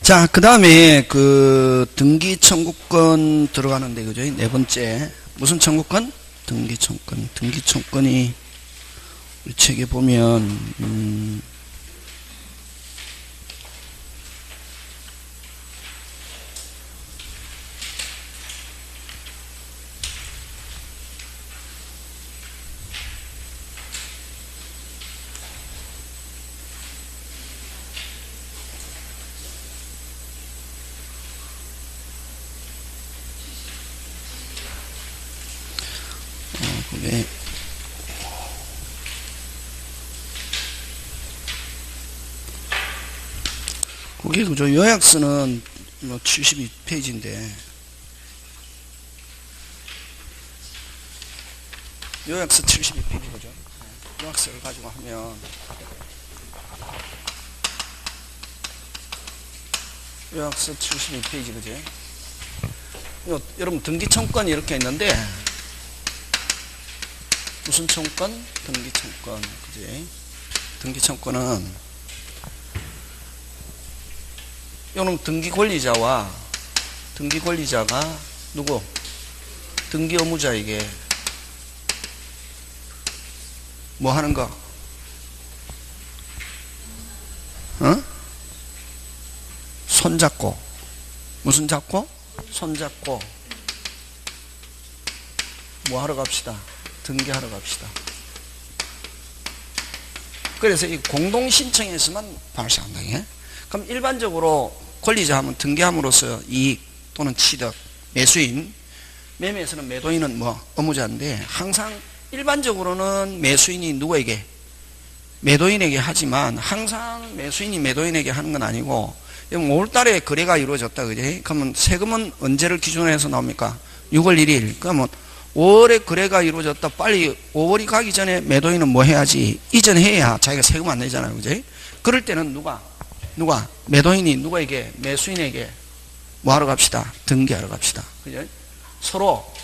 자, 그 다음에 그 등기 청구권 들어가는데, 그죠? 네 번째. 무슨 청구권? 등기 청구권. 등기 청구권이 우리 책에 보면, 그게 그게 그죠? 요약서는 뭐 72페이지인데 요약서 72페이지 그죠? 요약서를 가지고 하면 요약서 72페이지 그죠? 여러분 등기 청구권이 이렇게 있는데 무슨 청구권? 등기 청구권 그지? 등기 청구권은 이거는 등기 권리자와 등기 권리자가 누구? 등기 의무자에게 뭐 하는 거? 어? 손잡고 무슨 잡고? 손잡고 뭐 하러 갑시다? 등기하러 갑시다. 그래서 이 공동신청에서만 발생한다. 예? 그럼 일반적으로 권리자 하면 등기함으로써 이익 또는 취득, 매수인, 매매에서는 매도인은 뭐 의무자인데 항상 일반적으로는 매수인이 누구에게? 매도인에게 하지만 항상 매수인이 매도인에게 하는 건 아니고 5월달에 거래가 이루어졌다. 그지? 그러면 세금은 언제를 기준으로 해서 나옵니까? 6월 1일. 그러면 5월에 거래가 이루어졌다. 빨리 5월이 가기 전에 매도인은 뭐 해야지? 이전해야 자기가 세금 안 내잖아요. 그지? 그럴 때는 누가? 매도인이 누구에게? 매수인에게 뭐 하러 갑시다? 등기하러 갑시다. 그죠? 서로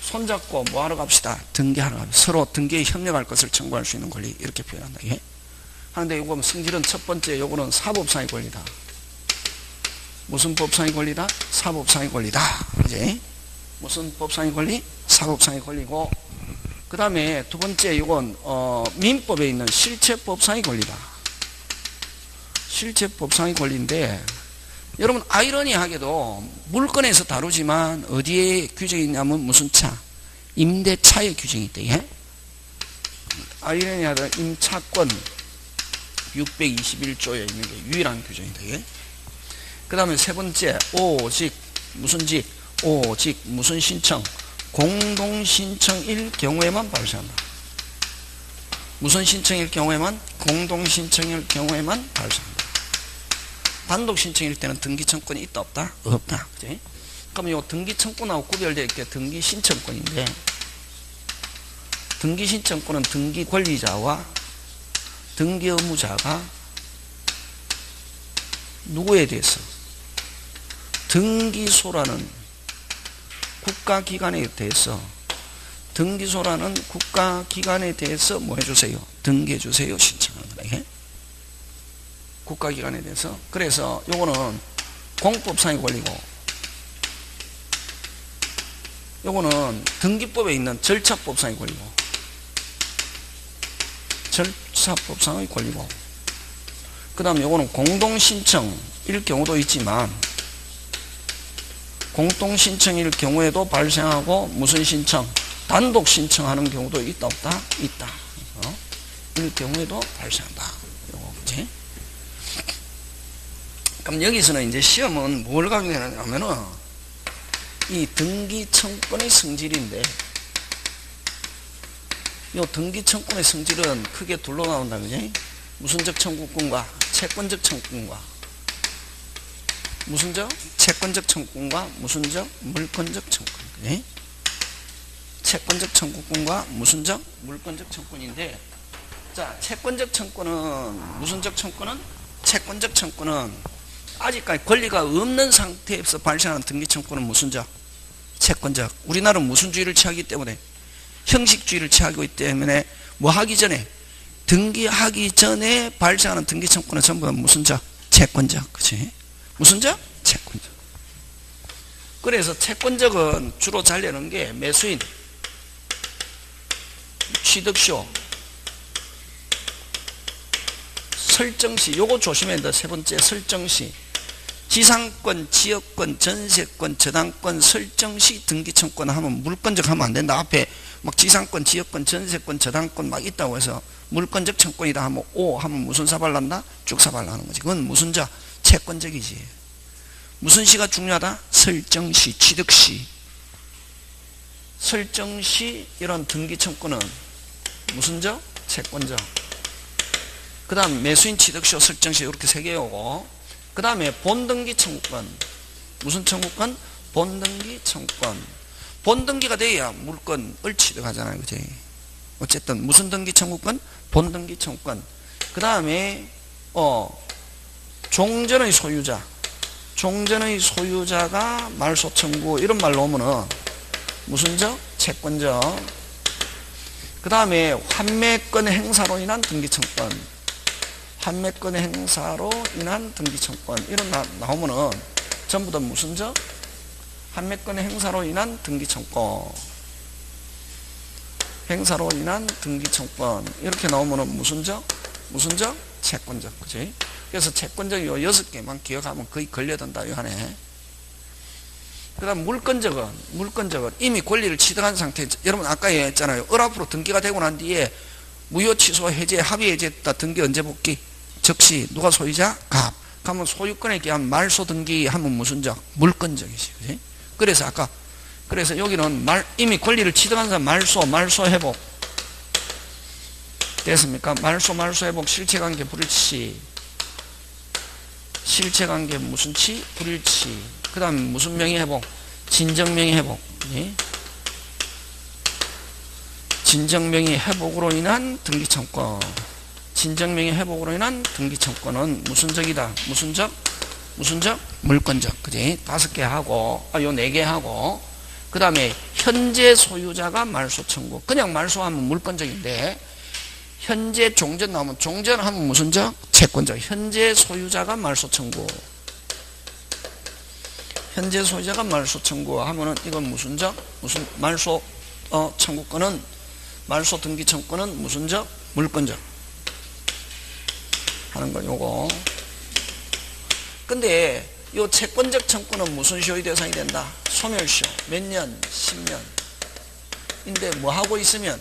손잡고 뭐 하러 갑시다? 등기하러 갑시다. 서로 등기에 협력할 것을 청구할 수 있는 권리. 이렇게 표현한다. 예? 하는데 이거 성질은 첫 번째, 요거는 사법상의 권리다. 무슨 법상의 권리다? 사법상의 권리다. 그지? 무슨 법상의 권리? 사법상의 권리고, 그 다음에 두 번째, 이건, 민법에 있는 실체법상의 권리다. 실체법상의 권리인데, 여러분, 아이러니하게도 물건에서 다루지만, 어디에 규정이 있냐면, 무슨 차? 임대차의 규정이 있대, 예? 아이러니하게도 임차권 621조에 있는 게 유일한 규정이다, 예? 그 다음에 세 번째, 오직, 무슨 직? 오직, 무슨 신청? 공동신청일 경우에만 발생한다. 무슨 신청일 경우에만? 공동신청일 경우에만 발생한다. 단독신청일 때는 등기청권이 있다 없다? 없다. 그치? 그럼 이 등기청권하고 구별되어 있게 등기신청권인데, 등기신청권은 등기권리자와 등기의무자가 누구에 대해서? 등기소라는 국가기관에 대해서, 등기소라는 국가기관에 대해서 뭐 해주세요? 등기해주세요. 신청하는 거다. 예? 국가기관에 대해서. 그래서 요거는 공법상의 권리고, 요거는 등기법에 있는 절차법상의 권리고, 절차법상의 권리고, 그 다음에 요거는 공동신청일 경우도 있지만, 공동신청일 경우에도 발생하고, 무슨 신청? 단독 신청하는 경우도 있다 없다? 있다. 이 경우에도 발생한다. 요거 그치? 그럼 여기서는 이제 시험은 뭘 가지고 되냐면은 이 등기청권의 성질인데, 이 등기청권의 성질은 크게 둘로 나온다. 그지? 무슨적 청구권과 채권적 청구권과, 무슨적? 채권적 청구권과 무슨적? 물권적 청구권. 네? 채권적 청구권과 무슨적? 물권적 청구권인데, 자, 채권적 청구권은 무슨적 청구권은? 채권적 청구권은 아직까지 권리가 없는 상태에서 발생하는 등기 청구권은 무슨적? 채권적. 우리나라는 무슨주의를 취하기 때문에, 형식주의를 취하고 있기 때문에 뭐 하기 전에, 등기하기 전에 발생하는 등기 청구권은 전부 다 무슨적? 채권적. 그치? 무슨적? 채권적. 그래서 채권적은 주로 잘 내는 게 매수인, 취득시효, 설정시, 요거 조심해야 된다. 세 번째 설정시. 지상권, 지역권, 전세권, 저당권, 설정시, 등기청권 하면 물권적 하면 안 된다. 앞에 막 지상권, 지역권, 전세권, 저당권 막 있다고 해서 물권적 청권이다 하면 오 하면 무슨 사발 난다? 쭉 사발 나는 거지. 그건 무슨 자? 채권적이지. 무슨 시가 중요하다? 설정시, 취득시. 설정시 이런 등기청권은 무슨 자? 채권적. 그 다음 매수인, 취득시효, 설정시 이렇게 세 개요고. 그 다음에 본등기 청구권. 무슨 청구권? 본등기 청구권. 본등기가 돼야 물건을 취득하잖아요. 그지? 어쨌든 무슨 등기 청구권? 본등기 청구권. 그 다음에 종전의 소유자. 종전의 소유자가 말소 청구 이런 말 나오면은 무슨적? 채권적. 그 다음에 환매권 행사로 인한 등기 청구권. 판매권 행사로 인한 등기청권 이런 나오면은 전부 다 무슨 적? 판매권 행사로 인한 등기청권, 행사로 인한 등기청권 이렇게 나오면은 무슨 적? 무슨 적? 채권적. 그지? 그래서 채권적 요 6개만 기억하면 거의 걸려든다 요 안에. 그 다음 물권적은 이미 권리를 취득한 상태. 여러분 아까 얘기했잖아요. 앞으로 등기가 되고 난 뒤에 무효 취소 해제 합의 해제했다. 등기 언제 복귀? 즉시. 누가 소유자? 갑. 그러면 소유권에 기한 말소 등기 하면 무슨 적? 물권적이지. 그치? 그래서 여기는 이미 권리를 취득한 사람 말소 회복. 됐습니까? 말소 회복, 실체관계 불일치. 실체관계 무슨 치? 불일치. 그 다음 무슨 명의 회복? 진정명의 회복. 그치? 진정명의 회복으로 인한 등기청권. 진정명의 회복으로 인한 등기청권은 무슨 적이다? 무슨 적? 무슨 적? 물권적. 그지? 5개 하고, 요 4개 하고, 그 다음에 현재 소유자가 말소 청구. 그냥 말소하면 물권적인데, 현재 종전 나오면 종전하면 무슨 적? 채권적. 현재 소유자가 말소 청구. 현재 소유자가 말소 청구 하면은 이건 무슨 적? 무슨 말소 청구권은 말소 등기 청구권은 무슨 적? 물권적 하는 건 요거. 근데 요 채권적 청구는 무슨 시효의 대상이 된다? 소멸시효. 몇 년? 10년. 인데 뭐 하고 있으면?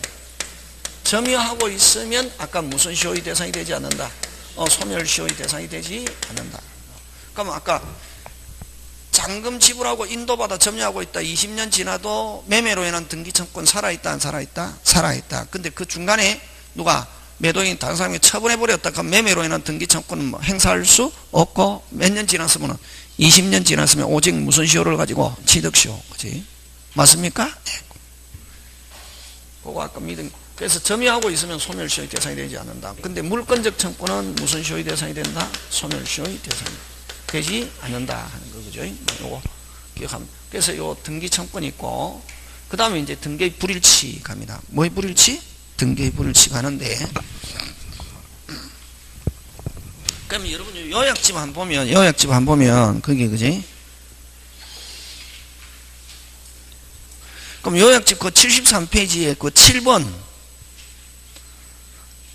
점유하고 있으면 아까 무슨 시효의 대상이 되지 않는다? 소멸시효의 대상이 되지 않는다. 그럼 아까 잔금 지불하고 인도받아 점유하고 있다. 20년 지나도 매매로 인한 등기청구권 살아있다 안 살아있다? 살아있다. 근데 그 중간에 누가 매도인 다른 사람이 처분해버렸다. 그럼 매매로 인한 등기청구권은 뭐 행사할 수 없고 몇 년 지났으면 20년 지났으면 오직 무슨 시효를 가지고? 취득시효. 그치? 맞습니까? 네. 그거 아까 믿은. 그래서 점유하고 있으면 소멸시효의 대상이 되지 않는다. 근데 물권적 청구는 무슨 시효의 대상이 된다? 소멸시효의 대상이 되지 않는다 하는 거. 그죠? 요거 기억하면. 그래서 요 등기청구권이 있고, 그 다음에 이제 등기의 불일치 갑니다. 뭐의 불일치? 등기의 불일치 가는데, 그럼 여러분 요약집 한번 보면, 그게, 그지? 그럼 요약집 그 73페이지에 그 7번,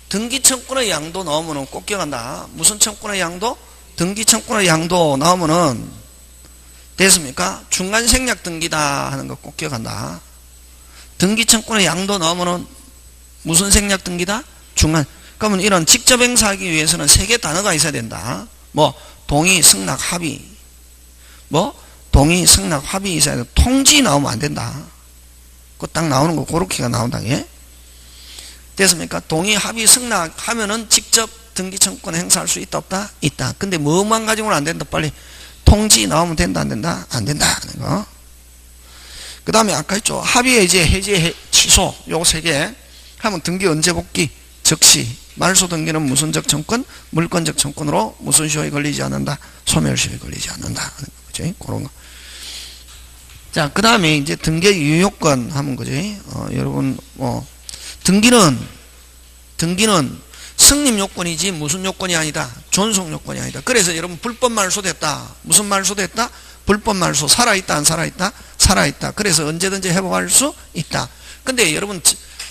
등기청구의 양도 나오면은 꼭 기억한다. 무슨 청구의 양도? 등기청구의 양도 나오면은, 됐습니까? 중간 생략 등기다 하는 거 꼭 기억한다. 등기청구의 양도 나오면은, 무슨 생략 등기다? 중간. 그러면 이런 직접 행사하기 위해서는 3개 단어가 있어야 된다. 뭐 동의, 승낙, 합의. 뭐 동의, 승낙, 합의 있어야 돼. 통지 나오면 안 된다. 그거 딱 나오는 거 그렇게가 나온다. 예? 됐습니까? 동의, 합의, 승낙 하면은 직접 등기청구권 행사할 수 있다 없다? 있다. 근데 뭐만 가지고는 안 된다. 빨리 통지 나오면 된다 안 된다? 안 된다 하는 거. 그 다음에 아까 했죠. 합의, 해제, 해제, 취소 요거 3개 하면 등기 언제 복귀? 즉시. 말소 등기는 무슨적 청권? 물권적 청권으로 무슨 시효에 걸리지 않는다? 소멸시효에 걸리지 않는다. 그죠? 그런 거. 자, 그 다음에 이제 등기 유효권 하면 그지? 여러분, 등기는 성립 요건이지 무슨 요건이 아니다. 존속 요건이 아니다. 그래서 여러분 불법 말소 됐다. 무슨 말소 됐다? 불법 말소. 살아있다 안 살아있다? 살아있다. 그래서 언제든지 회복할 수 있다. 근데 여러분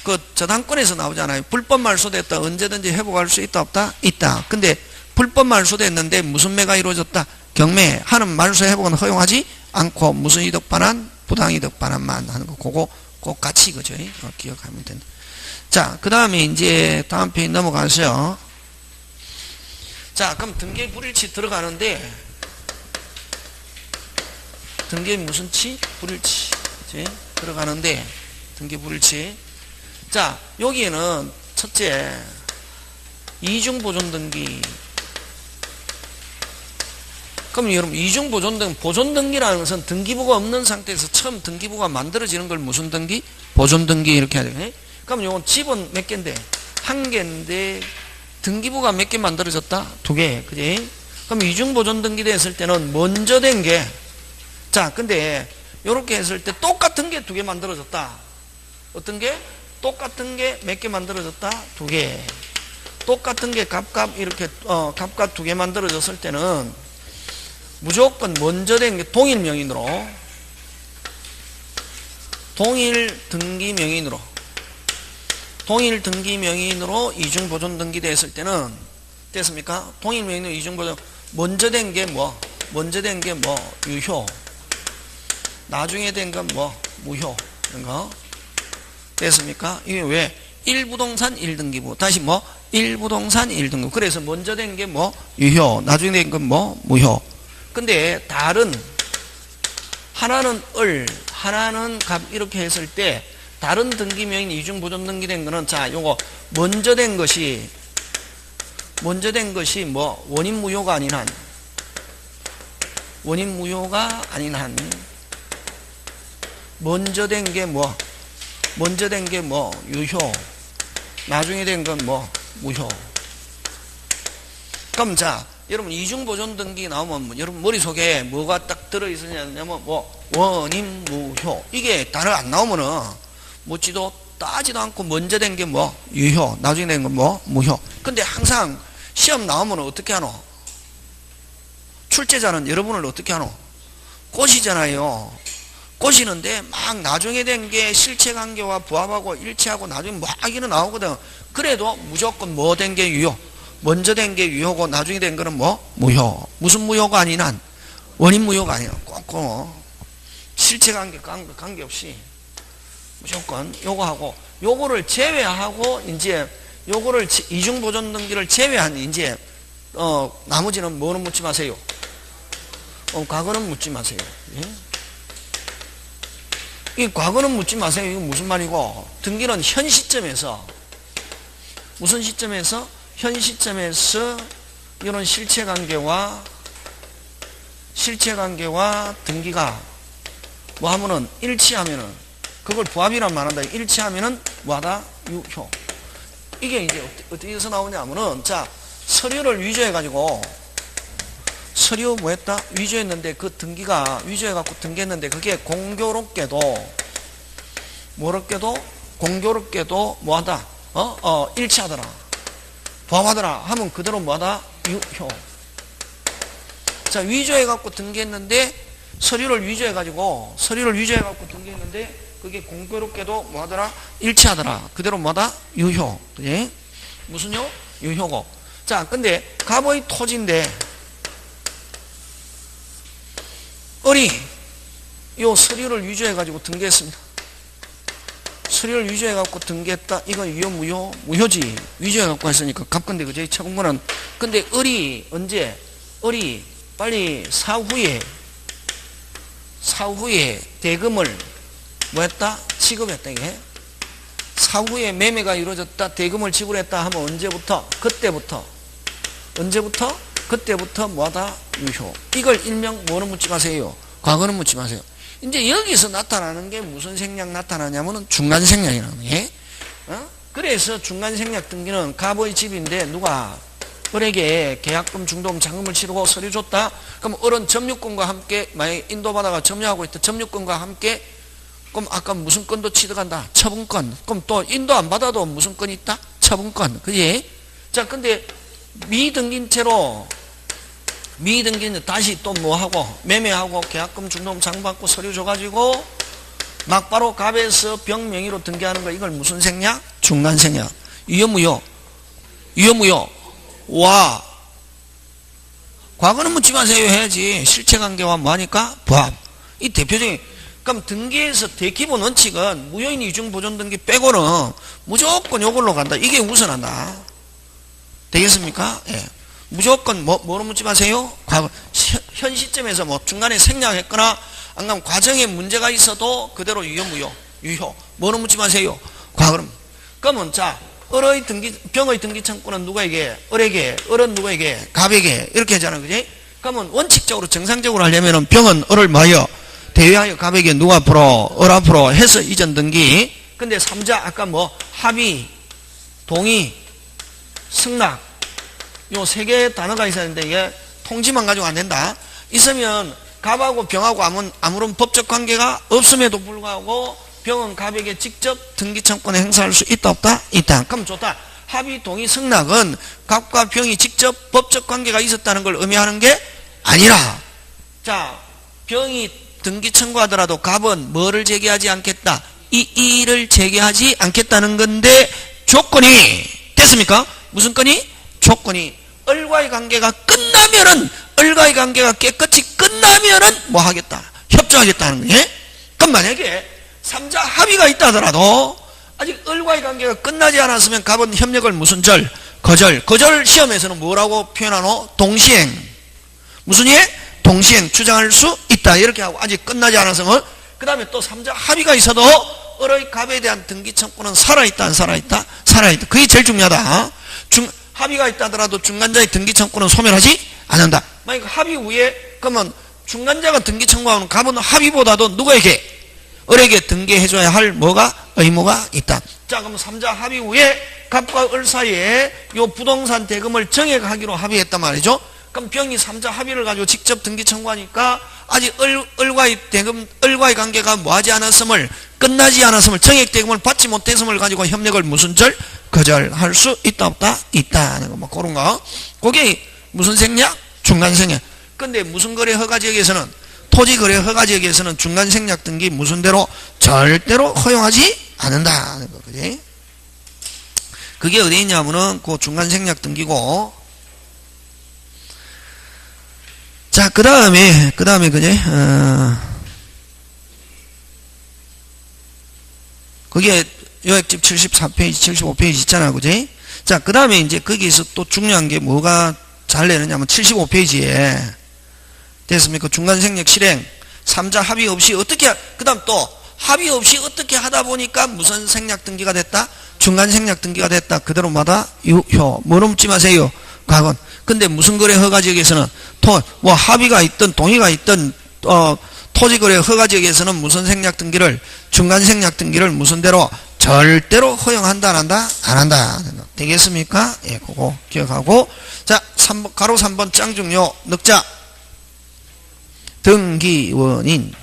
그 저당권에서 나오잖아요. 불법 말소 됐다. 언제든지 회복할 수 있다 없다? 있다. 근데 불법 말소 됐는데 무슨 매가 이루어졌다? 경매. 하는 말소 회복은 허용하지 않고 무슨 이득 반환? 부당이득 반환만 하는 거. 그거 꼭 같이 그죠? 기억하면 된다. 자, 그 다음에 이제 다음 페이지 넘어가서요. 자, 그럼 등기 불일치 들어가는데, 등기 무슨 치? 불일치. 그치? 들어가는데, 등기 불일치. 자, 여기에는 첫째, 이중보존 등기. 그럼 여러분, 이중보존 등기, 보존 등기라는 것은 등기부가 없는 상태에서 처음 등기부가 만들어지는 걸 무슨 등기? 보존 등기 이렇게 해야 돼요. 그럼 요건 집은 몇 개인데? 한 개인데, 등기부가 몇 개 만들어졌다? 두 개. 그지? 그럼 이중보존 등기 됐을 때는 먼저 된 게, 자, 근데, 요렇게 했을 때 똑같은 게 두 개 만들어졌다. 어떤 게? 똑같은 게 몇 개 만들어졌다? 두 개. 똑같은 게 갑갑, 이렇게, 갑갑 두 개 만들어졌을 때는 무조건 먼저 된 게 동일 명의인으로, 동일 등기 명의인으로, 동일 등기 명의인으로 이중보존 등기 됐을 때는 됐습니까? 동일 명의인으로 이중보존 먼저 된 게 뭐? 먼저 된 게 뭐? 유효. 나중에 된 건 뭐? 무효. 이런 거 됐습니까? 이게 왜? 1부동산 1등기부. 다시 뭐? 1부동산 1등기부. 그래서 먼저 된 게 뭐? 유효. 나중에 된 건 뭐? 무효. 근데 다른 하나는 을, 하나는 갑 이렇게 했을 때 다른 등기명인 이중보존 등기된 거는 자, 요거 먼저 된 것이 뭐 원인 무효가 아닌 한, 원인 무효가 아닌 한 먼저 된 게 뭐? 먼저 된 게 뭐? 유효. 나중에 된 건 뭐? 무효. 그럼 자, 여러분 이중보존 등기 나오면 여러분 머릿속에 뭐가 딱 들어있으냐면 뭐 원인 무효. 이게 단어가 안 나오면은 묻지도 따지도 않고 먼저 된 게 뭐? 유효. 나중에 된 건 뭐? 무효. 근데 항상 시험 나오면 어떻게 하노? 출제자는 여러분을 어떻게 하노? 꼬시잖아요. 꼬시는데 막 나중에 된 게 실체관계와 부합하고 일치하고 나중에 막 이런 나오거든. 그래도 무조건 뭐 된 게 유효? 먼저 된 게 유효고 나중에 된 거는 뭐? 무효. 무슨 무효가 아닌 한? 원인 무효가 아니야. 꼭 실체관계 관계없이 무조건 요거 하고 요거를 제외하고 이제 요거를 이중보존 등기를 제외한 이제 나머지는 뭐는 묻지 마세요. 과거는 묻지 마세요. 예? 이 과거는 묻지 마세요. 이거 무슨 말이고? 등기는 현 시점에서 무슨 시점에서? 현 시점에서 이런 실체관계와 등기가 뭐 하면은 일치하면은 그걸 부합이란 말한다. 일치하면은 뭐하다? 유효. 이게 이제 어디서 나오냐면은 자, 서류를 위조해가지고 서류 뭐 했다? 위조했는데 그 등기가 위조해갖고 등기했는데 그게 공교롭게도 뭐하다? 일치하더라. 부합하더라. 하면 그대로 뭐하다? 유효. 자, 위조해갖고 등기했는데 서류를 위조해가지고 등기했는데 그게 공교롭게도 뭐하더라? 일치하더라. 그대로 뭐하다? 유효. 그지? 무슨요? 유효고. 자, 근데 갑의 토지인데 을이 요 서류를 위조해가지고 등기했습니다. 서류를 위조해갖고 등기했다. 이건 유효, 무효? 무효지. 위조해갖고 했으니까 갑건데, 그제? 채권권은. 근데 을이 언제? 을이 빨리 사후에 대금을 뭐 했다? 지급했다, 이게. 사후에 매매가 이루어졌다. 대금을 지불했다 하면 언제부터? 그때부터. 언제부터? 그때부터 뭐하다? 유효. 이걸 일명 뭐는 묻지 마세요. 과거는 묻지 마세요. 이제 여기서 나타나는 게 무슨 생략 나타나냐면은 중간생략이라는 거예요. 그래서 중간생략 등기는 갑의 집인데 누가 을에게 계약금, 중도금, 잔금을 치르고 서류 줬다. 그럼 을은 점유권과 함께 만약에 인도받아가 점유하고 있다. 점유권과 함께 그럼 아까 무슨 건도 취득한다? 처분권. 그럼 또 인도 안 받아도 무슨 건이 있다? 처분권. 그지? 자, 근데 미등기인 채로 미등기는 다시 또 뭐하고 매매하고 계약금 중도금 장받고 서류 줘가지고 막바로 갑에서 병 명의로 등기하는 거, 이걸 무슨 생략? 중간생략. 유효무효? 유효무효. 와, 과거는 묻지 마세요 해야지. 실체관계와 뭐하니까? 부합. 이 대표적인. 그럼 등기에서 대기본 원칙은 무효인 이중보존 등기 빼고는 무조건 요걸로 간다. 이게 우선한다. 되겠습니까? 예. 무조건 뭐로 묻지 마세요? 과거. 현 시점에서 뭐 중간에 생략했거나 안 가면 과정에 문제가 있어도 그대로 유효 무효. 유효. 뭐로 묻지 마세요? 과거는. 그러면 자, 을의 등기, 병의 등기 청구는 누구에게? 을에게. 을은 누구에게? 갑에게. 이렇게 하잖아. 그지? 그러면 원칙적으로 정상적으로 하려면은 병은 을을 뭐하여? 대위하여 갑에게 누구 앞으로? 을 앞으로 해서 이전 등기. 근데 3자 아까 뭐 합의, 동의, 승낙, 요 세 개의 단어가 있었는데 이게 통지만 가지고 안 된다. 있으면 갑하고 병하고 아무런 법적 관계가 없음에도 불구하고 병은 갑에게 직접 등기 청구권을 행사할 수 있다 없다? 있다. 그럼 좋다. 합의, 동의, 승낙은 갑과 병이 직접 법적 관계가 있었다는 걸 의미하는 게 아니라, 자, 병이 등기 청구하더라도 갑은 뭐를 제기하지 않겠다? 이 일을 제기하지 않겠다는 건데 조건이 됐습니까? 무슨 건이? 조건이 을과의 관계가 끝나면은, 을과의 관계가 깨끗이 끝나면은 뭐 하겠다? 협조하겠다는 거예요. 그럼 만약에 3자 합의가 있다 하더라도 아직 을과의 관계가 끝나지 않았으면 갑은 협력을 무슨 절? 거절. 거절 시험에서는 뭐라고 표현하노? 동시행. 무슨 예? 동시행 주장할 수 있다. 이렇게 하고 아직 끝나지 않았으면, 그 다음에 또 3자 합의가 있어도 을의 갑에 대한 등기 청구는 살아있다 안 살아있다? 살아있다. 그게 제일 중요하다. 합의가 있다 하더라도 중간자의 등기 청구는 소멸하지 않는다. 만약 합의 후에 그러면 중간자가 등기 청구하면 갑은 합의보다도 누구에게? 을에게 등기해줘야 할 뭐가? 의무가 있다. 자, 그럼 3자 합의 후에 갑과 을 사이에 요 부동산 대금을 정액하기로 합의했단 말이죠. 그럼 병이 3자 합의를 가지고 직접 등기 청구하니까 아직 을과의 대금, 을과의 관계가 뭐하지 않았음을, 끝나지 않았음을, 정액 대금을 받지 못했음을 가지고 협력을 무슨 절? 거절할 수 있다 없다? 있다. 뭐 그런 거. 그게 무슨 생략? 중간 생략. 근데 무슨 거래 허가 지역에서는, 토지 거래 허가 지역에서는 중간 생략 등기 무슨 대로? 절대로 허용하지 않는다. 그지? 그게 어디 있냐면은 그 중간 생략 등기고. 자, 그 다음에, 그지? 그게 요약집 74페이지, 75페이지 있잖아. 그지? 자, 그 다음에 이제 거기서 또 중요한 게 뭐가 잘 내느냐면 75페이지에 됐습니까? 중간생략 실행. 3자 합의 없이 어떻게, 그 다음 또 합의 없이 어떻게 하다 보니까 무슨 생략 등기가 됐다? 중간생략 등기가 됐다. 그대로 마다 유효. 뭐로 묻지 마세요. 과건. 근데 무슨 거래 허가 지역에서는 뭐 합의가 있든 동의가 있든 토지거래 허가 지역에서는 무슨 생략 등기를, 중간 생략 등기를 무슨 대로? 절대로 허용한다 안 한다? 안 한다. 되겠습니까? 예, 그거 기억하고. 자, 3번, 가로 3번 짱 중요 늑자. 등기원인.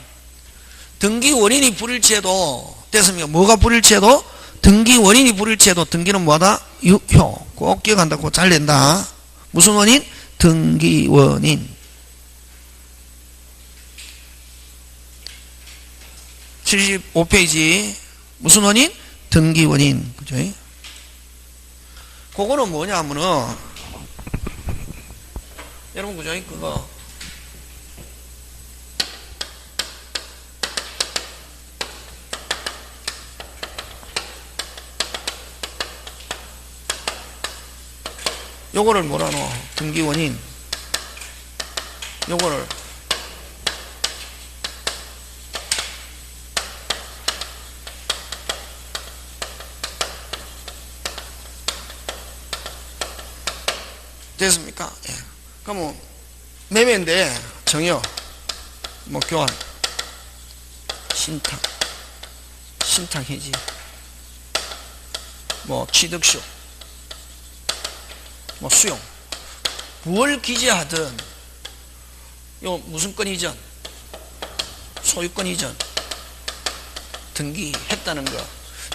등기원인이 불일치해도 됐습니까? 뭐가 불일치해도? 등기원인이 불일치해도 등기는 뭐하다? 유효. 꼭 기억한다고. 잘 낸다. 무슨 원인? 등기원인. 75페이지. 무슨 원인? 등기원인. 그죠? 그거는 뭐냐 하면은, 여러분, 그죠? 그거. 요거를 뭐라노? 등기원인. 요거를 됐습니까? 예. 그러면 매매인데 정여, 뭐 교환, 신탁, 신탁해지, 뭐 취득쇼, 뭐 수용, 뭘 기재하든 요 무슨 건 이전, 소유권 이전, 등기했다는 거,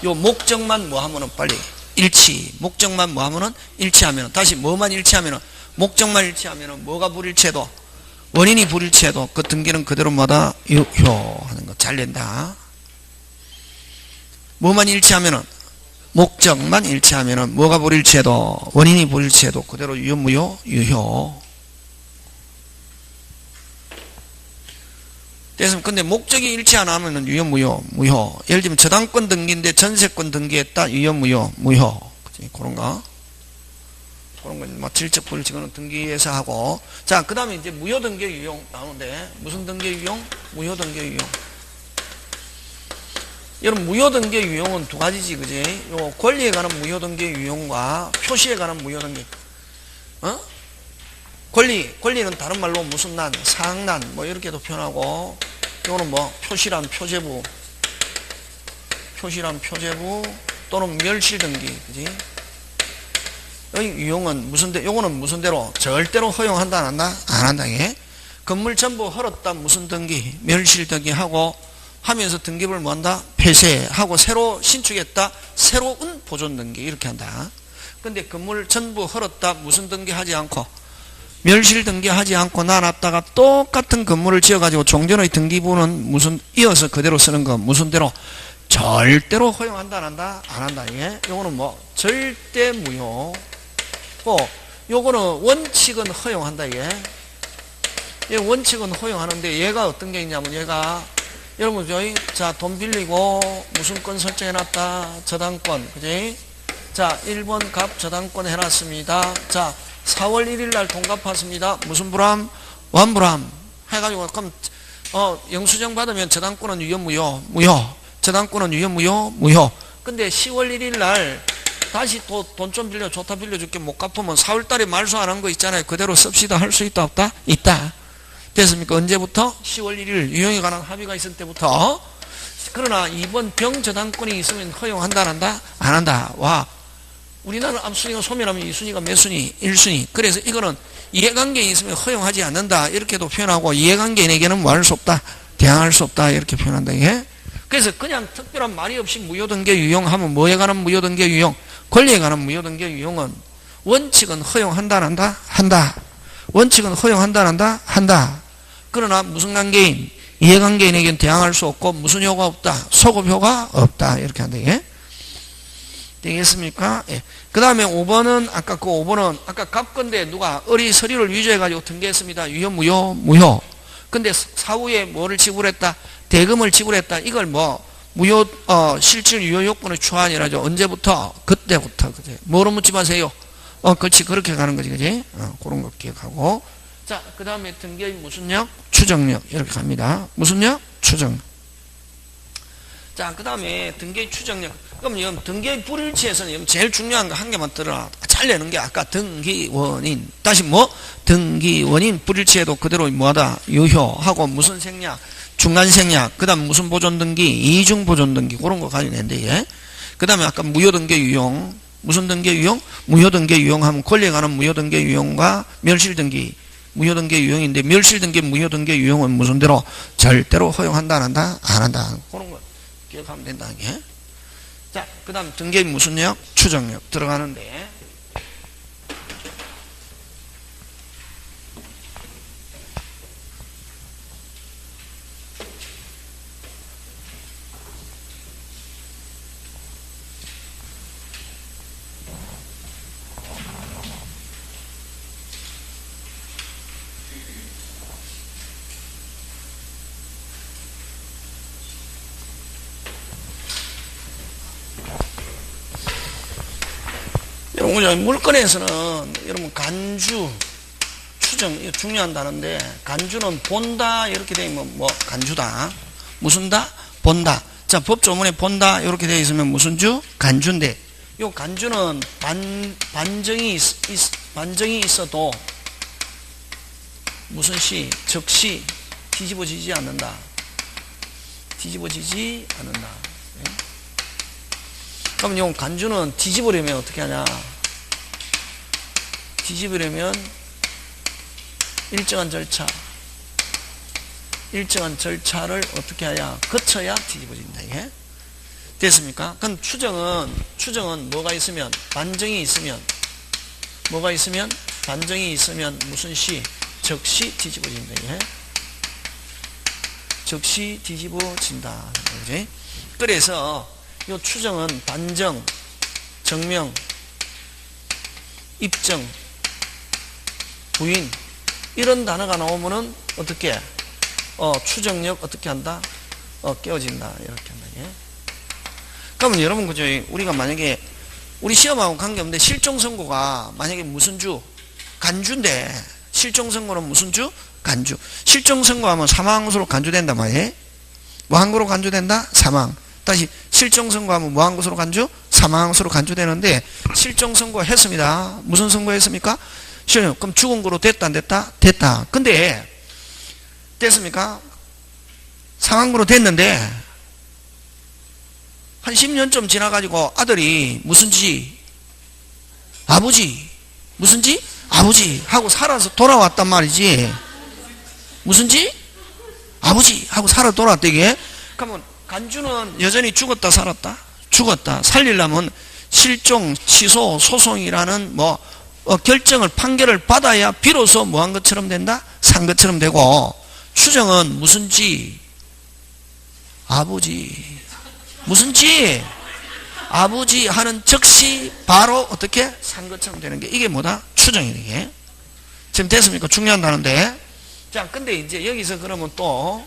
요 목적만 뭐 하면은 빨리 일치. 목적만 뭐 하면은 일치하면은, 다시 뭐만 일치하면은, 목적만 일치하면은 뭐가 불일치해도, 원인이 불일치해도 그 등기는 그대로 뭐다? 유효하는 거. 잘 낸다. 뭐만 일치하면은, 목적만 일치하면은 뭐가 불일치해도, 원인이 불일치해도 그대로 유효, 무효? 유효. 그래서 근데 목적이 일치 안 하면은 유효, 무효? 무효. 예를 들면 저당권 등기인데 전세권 등기했다. 유효, 무효? 무효. 그런 거. 그런 거, 뭐, 질적 불일치는 등기에서 하고. 자, 그 다음에 이제 무효 등기 유용 나오는데, 무슨 등기 유용? 무효 등기 유용. 여러분, 무효 등기 유용은 두 가지지, 그지? 요 권리에 관한 무효 등기 유용과 표시에 관한 무효 등기. 어? 권리는 다른 말로 무슨 난, 상난, 뭐, 이렇게도 표현하고, 요거는 뭐, 표시란 표제부, 또는 멸실 등기, 그지? 여기 유용은 요거는 무슨 대로? 절대로 허용한다, 안 한다? 안 한다, 예? 건물 전부 헐었다, 무슨 등기? 멸실 등기 하고, 하면서 등기부를 뭐 한다? 폐쇄하고, 새로 신축했다, 새로운 보존 등기, 이렇게 한다. 근데 건물 전부 헐었다, 무슨 등기 하지 않고, 멸실 등기하지 않고 놔놨다가 똑같은 건물을 지어가지고 종전의 등기부는 무슨 이어서 그대로 쓰는 거 무슨 대로? 절대로 허용한다, 안 한다? 안 한다, 예? 요거는 뭐 절대 무효. 요거는 원칙은 허용한다, 예? 예, 원칙은 허용하는데 얘가 어떤 게 있냐면 얘가 여러분 저희 자 돈 빌리고 무슨 건 설정해놨다, 저당권, 그지? 자 1번 값 저당권 해놨습니다. 자 4월 1일 날 돈 갚았습니다. 무슨 불함? 완불함 해가지고 그럼 영수증 받으면 저당권은 유효, 무효? 무효. 저당권은 유효, 무효? 무효. 근데 10월 1일 날 다시 돈 좀 빌려, 좋다 빌려줄게 못 갚으면 4월 달에 말소 안 한 거 있잖아요. 그대로 씁시다 할 수 있다, 없다? 있다. 됐습니까? 언제부터? 10월 1일 유형에 관한 합의가 있을 때부터. 그러나 이번 병저당권이 있으면 허용한다, 안 한다? 안 한다. 와, 우리나라 앞순위가 소멸하면 2순위가 몇 순위? 1순위. 그래서 이거는 이해관계에 있으면 허용하지 않는다, 이렇게도 표현하고, 이해관계인에게는 뭐 할 수 없다? 대항할 수 없다, 이렇게 표현한다, 이게. 그래서 그냥 특별한 말이 없이 무효등기 유용하면 뭐에 관한 무효등기 유용? 권리에 관한 무효등기 유용은 원칙은 허용한다, 안 한다? 한다. 원칙은 허용한다, 안 한다? 한다. 그러나 무슨 관계인? 이해관계인에게는 대항할 수 없고 무슨 효가 없다? 소급효가 없다, 이렇게 한다, 이게. 되겠습니까? 예. 그 다음에 5번은 아까 그 5번은 아까 갑건데 누가 서류를 위조해가지고 등기했습니다. 유효, 무효? 무효. 근데 사후에 뭐를 지불했다? 대금을 지불했다. 이걸 뭐 무효 실질 유효 요건의 초안이라죠. 언제부터? 그때부터. 그제. 뭐로 묻지 마세요. 그렇지, 그렇게 가는 거지, 그지? 그런 거 기억하고. 자, 그 다음에 등기의 무슨 력? 추정력. 이렇게 갑니다. 무슨 력? 추정. 자, 그 다음에 등기의 추정력. 그럼 등기의 불일치에서는 제일 중요한 거 한 개만 들어라. 잘 내는 게 아까 등기원인. 다시 뭐? 등기원인 불일치에도 그대로 뭐하다? 유효하고 무슨 생략? 중간 생략. 그 다음 무슨 보존 등기? 이중 보존 등기. 그런 거 가지고 있는데, 예. 그 다음에 아까 무효 등기 유용. 무슨 등기 유용? 무효 등기 유용하면 권리에 관한 무효 등기 유용과 멸실 등기. 무효 등기 유용인데 멸실 등기, 무효 등기 유용은 무슨 대로? 절대로 허용한다, 안 한다? 안 한다. 그런 거 기억하면 된다는 게. 자, 그 다음 등기의 무슨 력? 추정력 들어가는데. 여러분, 물건에서는 여러분 간주, 추정, 이거 중요한 단어인데, 간주는 본다, 이렇게 되어 있으면 뭐, 간주다. 무슨 다? 본다. 자, 법조문에 본다, 이렇게 되어 있으면 무슨 주? 간주인데, 요 간주는 반정이 있어도, 무슨 시? 즉시 뒤집어지지 않는다. 뒤집어지지 않는다. 그럼 요 간주는 뒤집으려면 어떻게 하냐? 뒤집으려면 일정한 절차를 어떻게 해야? 거쳐야 뒤집어진다, 이게. 됐습니까? 그럼 추정은 뭐가 있으면, 반정이 있으면, 뭐가 있으면, 반정이 있으면 무슨 시? 적시 뒤집어진다. 예? 적시 뒤집어진다. 그지? 그래서 이 추정은 반정, 정명, 입정, 부인 이런 단어가 나오면은 어떻게? 추정력 어떻게 한다? 깨어진다. 이렇게 한다. 예? 그러면 여러분 그죠? 우리가 만약에 우리 시험하고 관계없는데 실종선고가 만약에 무슨 주? 간주인데 실종선고는 무슨 주? 간주. 실종선고하면 사망으로 간주된단 말이에요. 뭐 한 거로 간주된다? 사망. 다시 실종선고하면 뭐 한 것으로 간주? 사망으로 간주되는데 실종선고 했습니다. 무슨 선고 했습니까? 그럼 죽은 거로 됐다 안 됐다? 됐다. 근데 됐습니까? 사망으로 됐는데 한 10년쯤 지나가지고 아들이 무슨 지? 아버지. 무슨 지? 아버지 하고 살아서 돌아왔단 말이지. 무슨 지? 아버지 하고 살아 돌아왔다 이게. 그러면 간주는 여전히 죽었다 살았다? 죽었다. 살리려면 실종, 취소, 소송이라는 결정을 판결을 받아야 비로소 뭐 한 것처럼 된다? 산 것처럼 되고, 추정은 무슨 지? 아버지. 무슨 지? 아버지 하는 즉시 바로 어떻게? 산 것처럼 되는 게 이게 뭐다? 추정이 되게. 지금 됐습니까? 중요한 단어인데. 자, 근데 이제 여기서 그러면 또,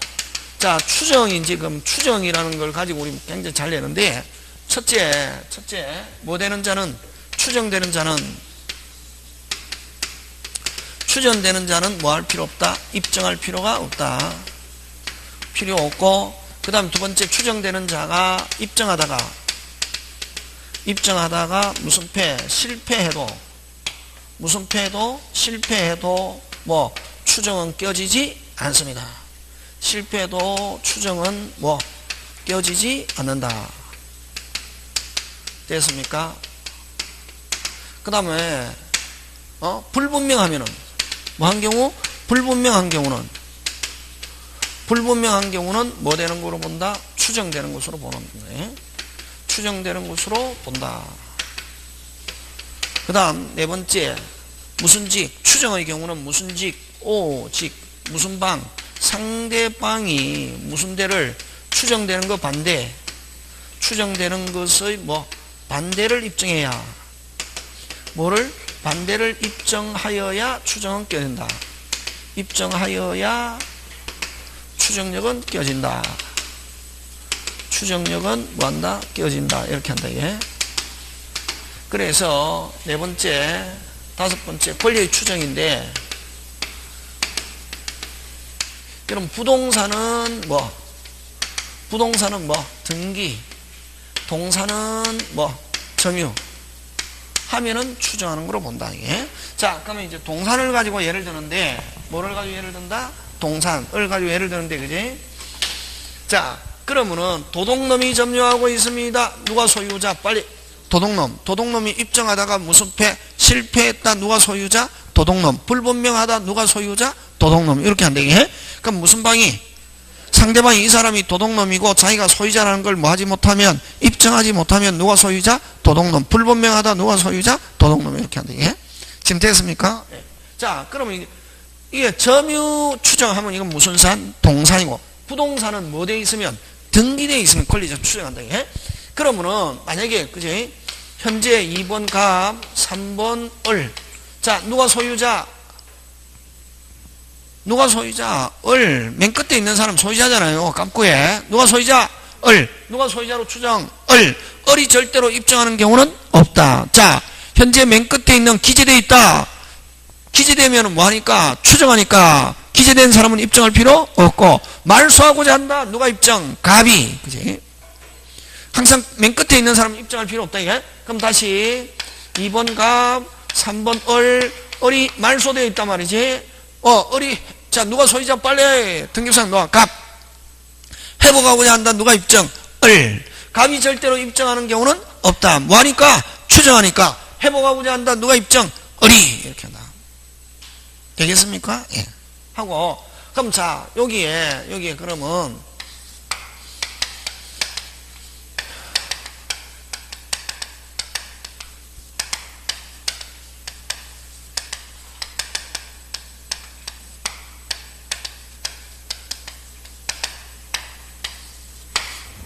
자, 추정이 지금 추정이라는 걸 가지고 우리 굉장히 잘 내는데, 첫째, 뭐 되는 자는, 추정되는 자는 뭐 할 필요 없다? 입증할 필요가 없다. 필요 없고, 그 다음 두 번째 추정되는 자가 입증하다가 무슨 실패해도 뭐 추정은 깨어지지 않습니다. 실패해도 추정은 뭐 깨어지지 않는다. 됐습니까? 그 다음에 불분명하면은 뭐 한 경우? 불분명한 경우는 뭐 되는 거로 본다? 추정되는 것으로 보는 거예요. 추정되는 것으로 본다. 그 다음 네 번째 무슨직, 추정의 경우는 무슨직, 오직, 무슨 방, 상대방이 무슨 대를 추정되는 거 반대, 추정되는 것의 뭐 반대를 입증해야, 뭐를 반대를 입증하여야 추정은 껴진다. 입증하여야 추정력은 껴진다. 추정력은 뭐한다? 껴진다. 이렇게 한다. 이게. 그래서 네 번째, 다섯 번째 권리의 추정인데, 그럼 부동산은 뭐? 등기, 동사는 뭐? 점유 하면은 추정하는 거로 본다. 이게. 자, 그러면 이제 동산을 가지고 예를 드는데, 뭐를 가지고 예를 든다? 동산을 가지고 예를 드는데, 그지? 자, 그러면은 도둑놈이 점유하고 있습니다. 누가 소유자? 빨리. 도둑놈이 입증하다가 무슨 실패했다. 누가 소유자? 도둑놈. 불분명하다. 누가 소유자? 도둑놈. 이렇게 한다. 이게. 그럼 무슨 방이? 상대방이 이 사람이 도둑놈이고 자기가 소유자라는 걸 뭐 하지 못하면, 입증하지 못하면 누가 소유자? 도둑놈. 불분명하다. 누가 소유자? 도둑놈. 이렇게 한다. 이게. 지금 됐습니까? 네. 자, 그러면 이게 점유 추정하면 이건 무슨 산? 동산이고, 부동산은 뭐 돼 있으면? 등기되어 있으면 권리자 추정한다. 이게. 그러면은 만약에 그지? 현재 2번 갑, 3번 을. 자, 누가 소유자? 을. 맨 끝에 있는 사람 소유자잖아요. 깜꾸에. 누가 소유자? 을. 누가 소유자로 추정? 을. 을이 절대로 입증하는 경우는 없다. 자, 현재 맨 끝에 있는 기재되어 있다. 기재되면 뭐 하니까? 추정하니까. 기재된 사람은 입증할 필요 없고, 말소하고자 한다. 누가 입증? 갑이. 그지? 항상 맨 끝에 있는 사람은 입증할 필요 없다. 이게. 그럼 다시 2번 갑, 3번 을이 말소되어 있단 말이지. 을이, 자, 누가 소유자? 빨리 등기부상 놓아. 갑. 회복하고자 한다. 누가 입증? 을. 갑이 절대로 입증하는 경우는 없다. 뭐 하니까? 추정하니까. 회복하고자 한다. 누가 입증? 을이. 이렇게 한다. 되겠습니까? 예. 하고, 그럼 자, 여기에 그러면,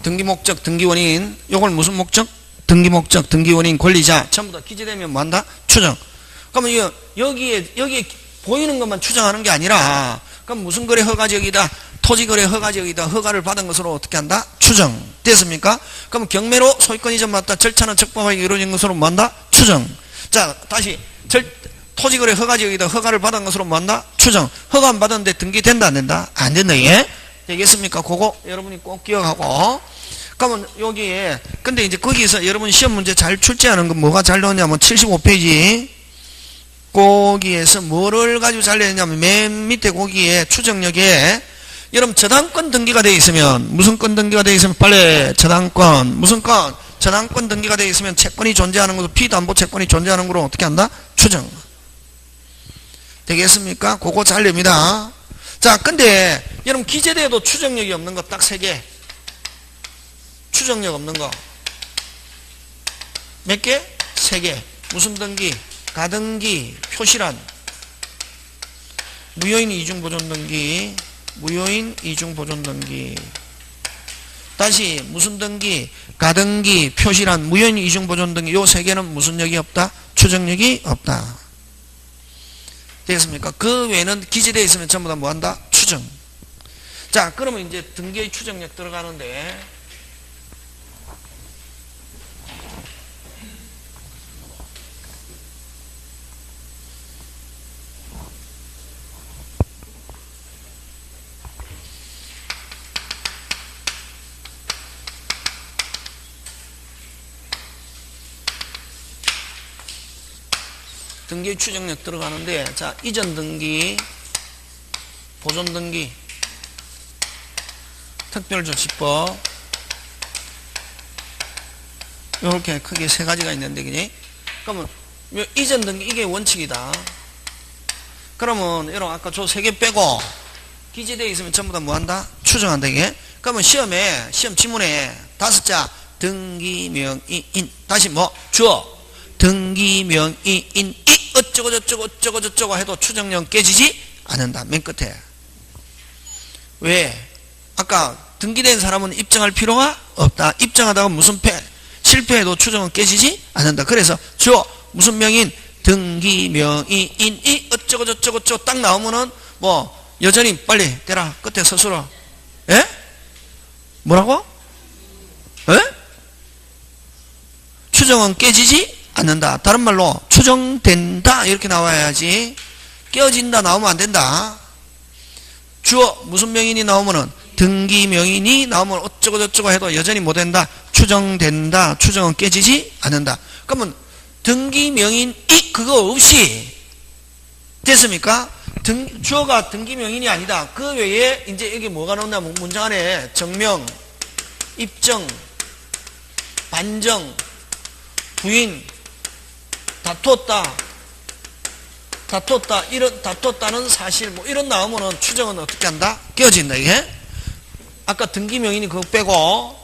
등기 목적, 등기 원인. 요걸 무슨 목적? 등기 목적, 등기 원인, 권리자. 전부 다 기재되면 뭐 한다? 추정. 그러면 여기에 보이는 것만 추정하는 게 아니라, 그럼 무슨 거래 허가지역이다? 토지 거래 허가지역이다. 허가를 받은 것으로 어떻게 한다? 추정. 됐습니까? 그럼 경매로 소유권 이전 맞다. 절차는 적법하게 이루어진 것으로 뭐 한다? 추정. 자, 다시. 토지 거래 허가지역이다. 허가를 받은 것으로 뭐 한다? 추정. 허가 안 받았는데 등기된다, 안 된다? 안 된다, 예? 되겠습니까? 그거 여러분이 꼭 기억하고. 그러면 여기에, 근데 이제 거기서 여러분 시험 문제 잘 출제하는 건 뭐가 잘 나오냐면 75페이지. 거기에서 뭐를 가지고 잘 내냐면 맨 밑에 거기에 추정력에 여러분 저당권 등기가 되어 있으면 무슨 권 등기가 되어 있으면 빨리 저당권 무슨 권 저당권 등기가 되어 있으면 채권이 존재하는 것도 피담보 채권이 존재하는 거로 어떻게 한다? 추정. 되겠습니까? 그거 잘 냅니다. 자, 근데 여러분 기재돼도 추정력이 없는 거 딱 3개. 추정력 없는 거 몇 개? 3개. 무슨 등기? 가등기, 표시란, 무효인 이중보존등기, 무효인 이중보존등기. 다시 무슨 등기? 가등기, 표시란, 무효인 이중보존등기. 요 3개는 무슨 lực 없다? 추정력이 없다. 되겠습니까? 그 외에는 기재되어 있으면 전부 다 뭐한다? 추정. 자, 그러면 이제 등기의 추정력 들어가는데, 등기 추정력 들어가는데, 자, 이전 등기, 보존 등기, 특별조치법, 이렇게 크게 3가지가 있는데, 그지? 그러면, 이전 등기, 이게 원칙이다. 그러면, 여러분, 아까 저 3개 빼고, 기재되어 있으면 전부 다 뭐 한다? 추정한다, 이게? 그러면 시험 지문에 5자, 등기명의인, 다시 뭐? 주어. 등기명의인이 어쩌고저쩌고 해도 추정력 깨지지 않는다. 맨 끝에. 왜? 아까 등기된 사람은 입증할 필요가 없다. 입증하다가 무슨 실패해도 추정은 깨지지 않는다. 그래서 주어 무슨 명인? 등기명의인이 어쩌고저쩌고 딱 나오면은 뭐 여전히 빨리 대라. 끝에 서술어. 예? 뭐라고? 예? 추정은 깨지지 않는다. 다른 말로 추정된다 이렇게 나와야지. 깨어진다 나오면 안 된다. 주어 무슨 명인이 나오면은 등기 명인이 나오면 어쩌고저쩌고 해도 여전히 뭐 된다? 추정된다. 추정은 깨지지 않는다. 그러면 등기 명인이 그거 없이 됐습니까? 주어가 등기 명인이 아니다. 그 외에 이제 여기 뭐가 나오냐면 문장 안에 정명, 입정, 반정, 부인, 다퉜다는 사실 뭐 이런 나오면은 추정은 어떻게 한다? 깨어진다. 이게 아까 등기 명인이 그거 빼고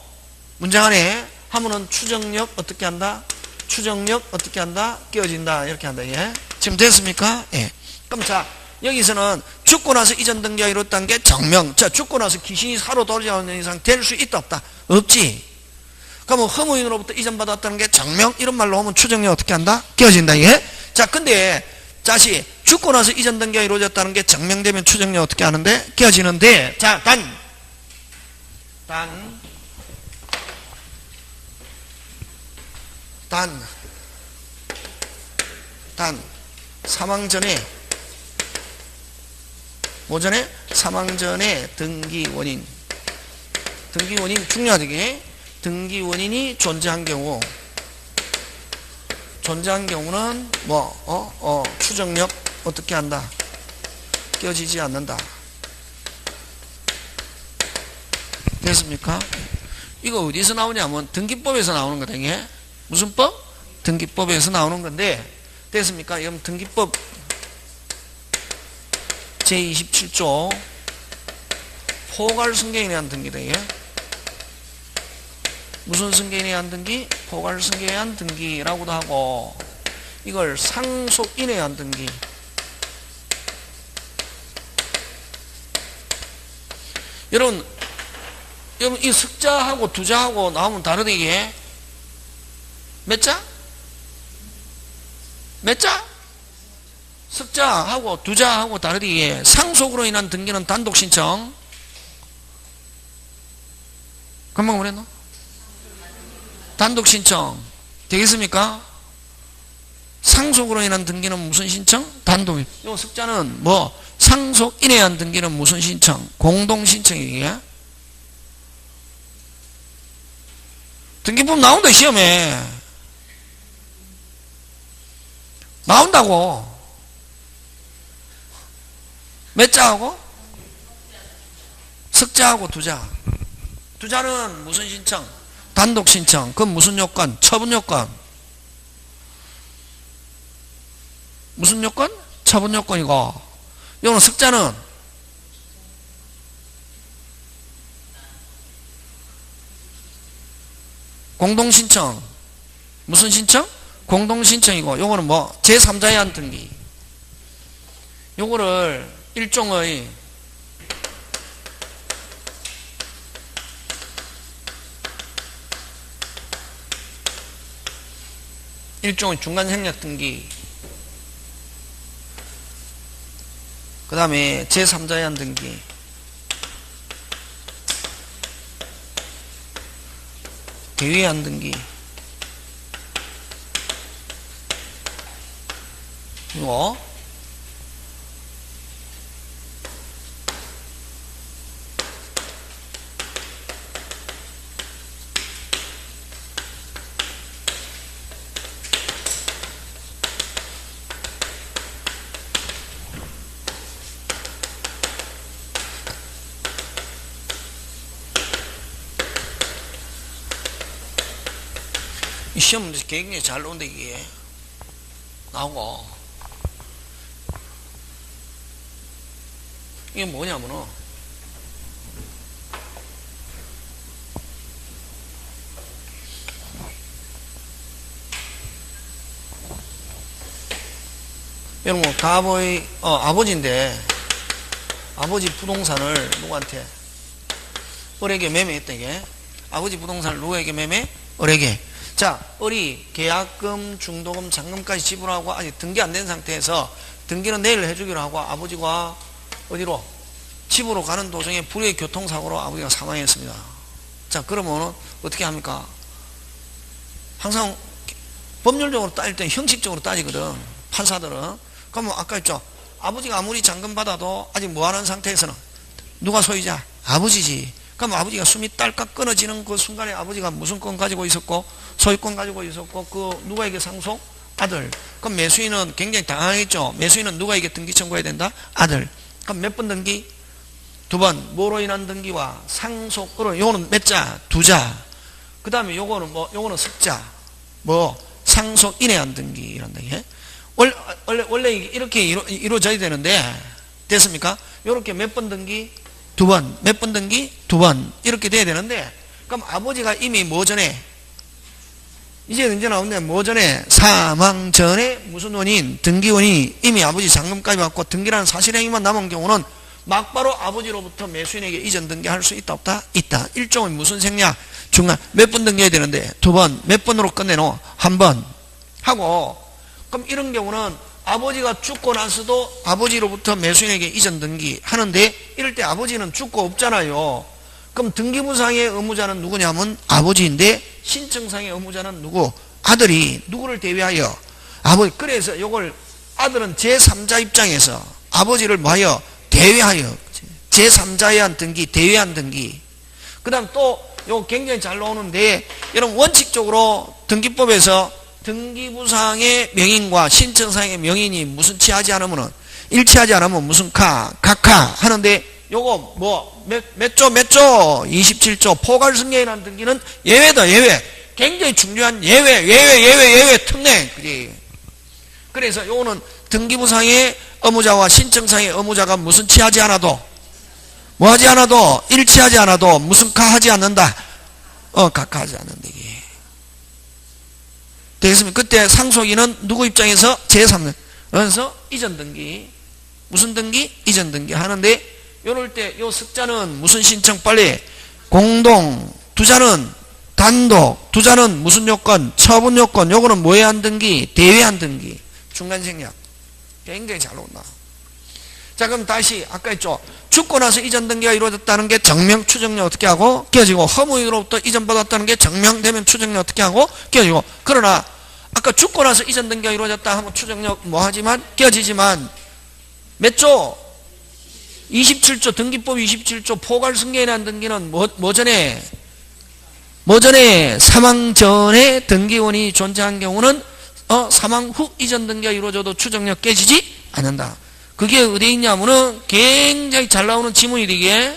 문장 안에 하면은 추정력 어떻게 한다? 추정력 어떻게 한다? 깨어진다. 이렇게 한다. 이게 지금 됐습니까? 예. 그럼 자 여기서는 죽고 나서 이전 등기가 이뤘다는 게 정명. 자 죽고 나서 귀신이 사로 돌아오는 이상 될 수 있다 없다? 없지. 그러면 허무인으로부터 이전받았다는 게 정명 이런 말로 하면 추정력 어떻게 한다? 깨어진다. 예? 자 근데 다시 죽고 나서 이전 등기가 이루어졌다는 게 정명되면 추정력 어떻게 하는데? 깨어지는데 자 사망 전에 뭐 전에? 사망 전에 등기 원인 중요하게 등기 원인이 존재한 경우는 추정력 어떻게 한다? 깨어지지 않는다. 됐습니까? 이거 어디서 나오냐면 등기법에서 나오는 거다. 이게 무슨 법? 등기법에서 나오는 건데 됐습니까? 그럼 등기법 제27조 포괄승계인에 대한 등기다. 이게 무슨 승계인에 대한 등기? 포괄승계에 대한 등기라고도 하고 이걸 상속인에 대한 등기. 여러분 여러분, 이 석자하고 두자하고 나오면 다르다, 이게. 몇 자? 몇 자? 석자하고 두자하고 다르다, 이게. 상속으로 인한 등기는 단독 신청. 금방 뭐랬노? 단독 신청. 되겠습니까? 상속으로 인한 등기는 무슨 신청? 단독. 요 석자는 뭐, 상속인에 의한 등기는 무슨 신청? 공동 신청이에요. 등기법 나온다, 시험에. 나온다고. 몇 자하고? 석자하고 두자. 두자는 무슨 신청? 단독 신청. 그건 무슨 요건? 처분 요건. 무슨 요건? 처분 요건이고. 요는 석자는 공동 신청. 무슨 신청? 공동 신청이고, 요거는 뭐 제3자에 의한 등기. 요거를 일종의 중간 생략 등기, 그 다음에 제3자에 의한 등기, 대위에 의한 등기, 이거 이 시험 문제 굉장히 잘 나온다, 이게. 나오고. 이게 뭐냐면은, 여러분, 가보의, 아버지인데, 아버지 부동산을 누구한테? 을에게 매매했다, 이게. 아버지 부동산을 누구에게 매매? 을에게. 자, 을이 계약금, 중도금, 잔금까지 지불하고 아직 등기 안 된 상태에서 등기는 내일 해주기로 하고 아버지가 어디로? 집으로 가는 도중에 불의의 교통사고로 아버지가 사망했습니다. 자, 그러면 어떻게 합니까? 항상 법률적으로 따질 때는 형식적으로 따지거든, 판사들은. 그러면 아까 했죠, 아버지가 아무리 잔금 받아도 아직 뭐하는 상태에서는 누가 소유자? 아버지지. 그럼 아버지가 숨이 딸깍 끊어지는 그 순간에 아버지가 무슨 건 가지고 있었고, 소유권 가지고 있었고, 그 누구에게 상속? 아들. 그럼 매수인은 굉장히 당황했죠. 매수인은 누구에게 등기 청구해야 된다? 아들. 그럼 몇 번 등기? 2번. 뭐로 인한 등기와 상속으로. 요거는 몇 자? 2자. 그 다음에 요거는 뭐, 요거는 석자. 뭐, 상속인에 의한 등기. 이런다. 원래 이렇게 이루어져야 되는데, 됐습니까? 요렇게 몇 번 등기? 2번. 몇 번 등기? 2번. 이렇게 돼야 되는데, 그럼 아버지가 이미 뭐 전에, 이제 언제 나오는데, 뭐 전에, 사망 전에 무슨 원인, 등기 원인이 이미 아버지 잔금까지 받고 등기라는 사실행위만 남은 경우는 막바로 아버지로부터 매수인에게 이전 등기할 수 있다, 없다? 있다. 일종의 무슨 생략? 중간. 몇 번 등기해야 되는데, 2번. 몇 번으로 끝내노? 1번. 하고, 그럼 이런 경우는 아버지가 죽고 나서도 아버지로부터 매수인에게 이전 등기 하는데, 이럴 때 아버지는 죽고 없잖아요. 그럼 등기부상의 의무자는 누구냐면 아버지인데, 신청상의 의무자는 누구? 아들이. 누구를 대위하여? 아버지. 그래서 이걸 아들은 제3자 입장에서 아버지를 뭐하여? 대위하여. 제3자에 의한 등기, 대위한 등기. 그 다음 또 이거 굉장히 잘 나오는데, 여러분 원칙적으로 등기법에서 등기부상의 명인과 신청상의 명인이 무슨 취하지 않으면은, 일치하지 않으면 무슨 각하 하는데, 요거 뭐 몇 조 27조 포괄승계인한 등기는 예외다, 예외. 굉장히 중요한 예외 특례. 그지? 그래서 요거는 등기부상의 의무자와 신청상의 의무자가 무슨 취하지 않아도, 뭐 하지 않아도, 일치하지 않아도 무슨 하지 않는다. 각하하지 않는다, 이게. 되겠습니까? 그때 상속인은 누구 입장에서? 제3자. 그래서 이전 등기. 무슨 등기? 이전 등기 하는데, 요럴 때 요 석자는 무슨 신청? 빨리 공동, 두자는 단독, 두자는 무슨 요건? 처분 요건. 요거는 뭐에 한 등기? 대외 한 등기. 중간 생략. 굉장히 잘 나온다. 자, 그럼 다시 아까 했죠. 죽고 나서 이전 등기가 이루어졌다는 게 정명 추정력 어떻게 하고 끼어지고, 허무이로부터 이전받았다는 게 정명되면 추정력 어떻게 하고 끼어지고. 그러나 아까 죽고 나서 이전 등기가 이루어졌다 하면 추정력 뭐 하지만 끼어지지만 몇 조? 27조, 등기법 27조 포괄승계에 대한 등기는 뭐 전에 사망 전에 등기원이 존재한 경우는 사망 후 이전 등기가 이루어져도 추정력 깨지지 않는다. 그게 어디에 있냐면은 굉장히 잘 나오는 지문이 되게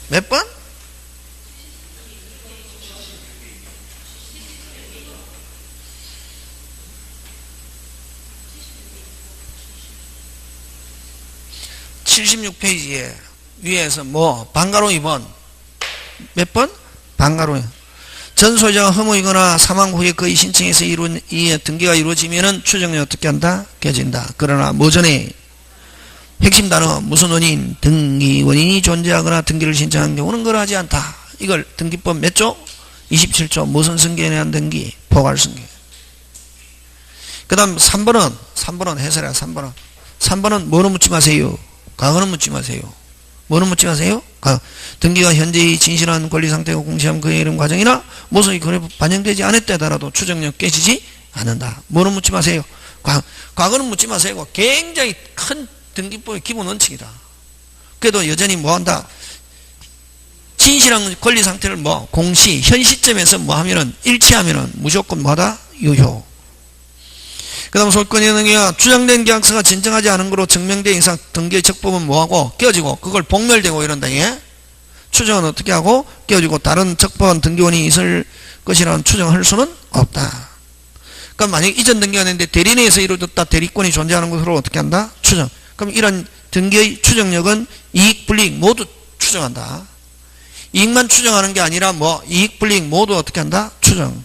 몇 번? (76페이지에) 위에서 뭐 방가로 2번 몇 번? 방가로. 전 소유자가 허무이거나 사망 후에 그의 신청에서 이룬 이에 등기가 이루어지면은 추정이 어떻게 한다? 깨진다. 그러나 뭐 전에 핵심 단어 무슨 원인? 등기 원인이 존재하거나 등기를 신청한 경우는 그러하지 않다. 이걸 등기법 몇 조? 27조 무슨 승계에 대한 등기? 포괄승계. 그 다음 3번은 해설이야. 3번은 뭐는 묻지 마세요. 과거는 묻지 마세요. 뭐는 묻지 마세요? 등기가 현재의 진실한 권리 상태가 공시한 그의 이름 과정이나 모습이 그래 반영되지 않았다 하더라도 추정력 깨지지 않는다. 뭐는 묻지 마세요. 과거는 묻지 마세요. 굉장히 큰 등기법의 기본 원칙이다. 그래도 여전히 뭐한다? 진실한 권리 상태를 공시, 현 시점에서 하면은 일치하면은 무조건 뭐하다? 유효. 그 다음 소유권의 능력이 주장된 계약서가 진정하지 않은 거로 증명된 이상 등기의 적법은 뭐하고? 깨어지고, 그걸 복멸되고 이런다. 예? 추정은 어떻게 하고? 깨어지고, 다른 적법한 등기원이 있을 것이라는 추정을 할 수는 없다. 그러니까 만약에 이전 등기가 됐는데 대리인에서 이루어졌다. 대리권이 존재하는 것으로 어떻게 한다? 추정. 그럼 이런 등기의 추정력은 이익, 불이익 모두 추정한다. 이익만 추정하는 게 아니라 이익, 불이익 모두 어떻게 한다? 추정.